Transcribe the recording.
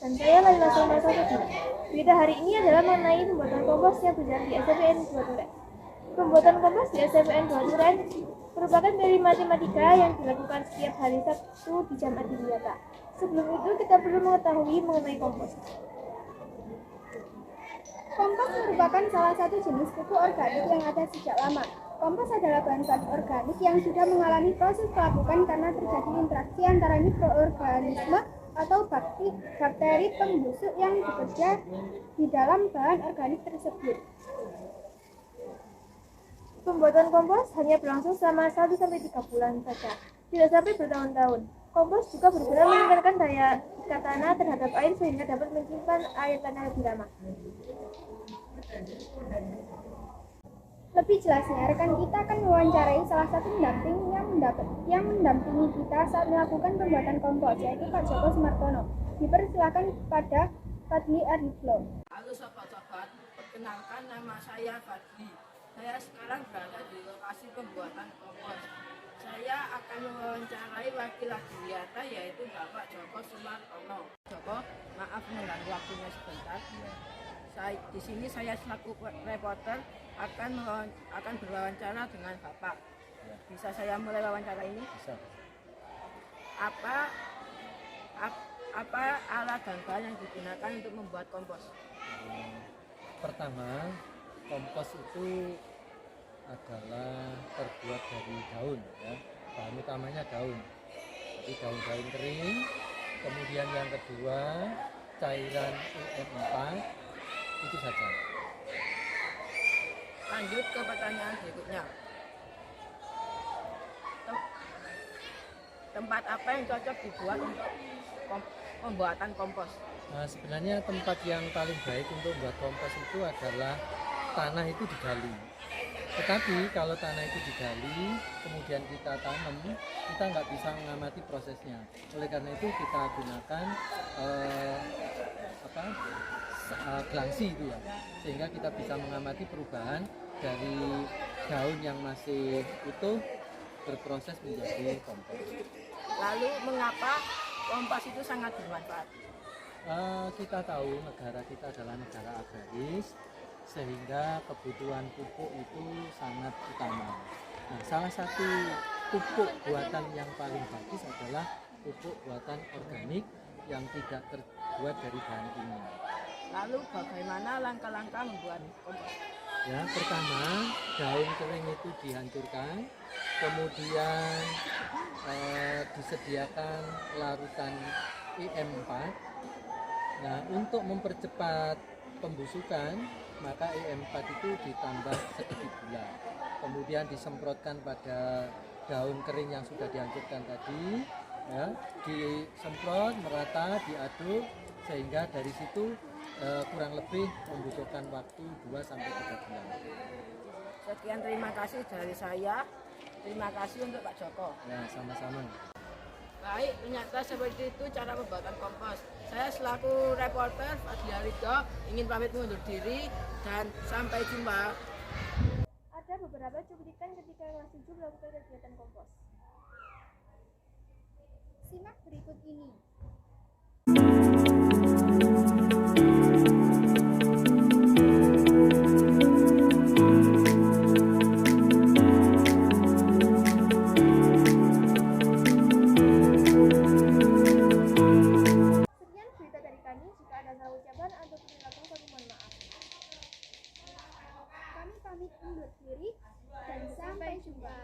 dan saya Laila Salma Safati. Berita hari ini adalah mengenai pembuatan kompos yang berjalan di SMPN 2 Duren. Pembuatan kompos di SMPN 2 Duren merupakan teori matematika yang dilakukan setiap hari Sabtu di jam adiwiyata. Sebelum itu kita perlu mengetahui mengenai kompos. Kompos merupakan salah satu jenis pupuk organik yang ada sejak lama. Kompos adalah bahan-bahan organik yang sudah mengalami proses pelapukan karena terjadi interaksi antara mikroorganisme atau bakteri pembusuk yang bekerja di dalam bahan organik tersebut. Pembuatan kompos hanya berlangsung selama 1-3 bulan saja, tidak sampai bertahun-tahun. Kompos juga berguna meningkatkan daya ikat tanah terhadap air sehingga dapat menyimpan air tanah lebih lama. Lebih jelasnya, rekan kita akan mewawancarai salah satu pendamping yang mendampingi kita saat melakukan pembuatan kompos, yaitu Pak Joko Sumartono. Dipersilakan kepada Fadli Ardiflo. Halo sobat-sobat, perkenalkan nama saya Fadli. Saya sekarang berada di lokasi pembuatan kompos. Saya akan mewawancarai wakil adiwiyata yaitu Bapak Joko Sumartono. Joko, maaf mengganggu waktunya sebentar. Di sini saya selaku reporter akan berwawancara dengan Bapak. Bisa saya mulai wawancara ini? Bisa. Apa alat dan bahan yang digunakan untuk membuat kompos? Pertama, kompos itu adalah terbuat dari daun, ya. Bahan utamanya daun. Jadi daun-daun kering. Kemudian yang kedua, cairan UM4. Itu saja. Lanjut ke pertanyaan berikutnya. Tempat apa yang cocok dibuat untuk pembuatan kompos? Nah, sebenarnya tempat yang paling baik untuk membuat kompos itu adalah tanah itu digali. Tetapi kalau tanah itu digali, kemudian kita tanam, kita nggak bisa mengamati prosesnya. Oleh karena itu kita gunakan gelangsi itu ya, sehingga kita bisa mengamati perubahan dari daun yang masih utuh berproses menjadi kompos. Lalu mengapa kompos itu sangat bermanfaat? Kita tahu negara kita adalah negara agraris, sehingga kebutuhan pupuk itu sangat utama. Nah, salah satu pupuk buatan yang paling bagus adalah pupuk buatan organik yang tidak terbuat dari bahan kimia. Lalu bagaimana langkah-langkah membuat kompos? Ya, pertama daun kering itu dihancurkan, kemudian disediakan larutan IM4. Nah, untuk mempercepat pembusukan, maka IM4 itu ditambah sedikit gula, kemudian disemprotkan pada daun kering yang sudah dihancurkan tadi, ya, disemprot merata, diaduk, sehingga dari situ kurang lebih membutuhkan waktu 2-3 bulan. Sekian, terima kasih dari saya. Terima kasih untuk Pak Joko. Ya, sama-sama. Baik, ternyata seperti itu cara pembuatan kompos. Saya selaku reporter Fadli Ardiflo ingin pamit mundur diri dan sampai jumpa. Ada beberapa cuplikan ketika kelas 7 melakukan kegiatan kompos. Simak berikut ini. Sekian berita dari kami. Jika ada salah ucapan atau perilaku, kami mohon maaf. Kami pamit undur diri dan sampai jumpa.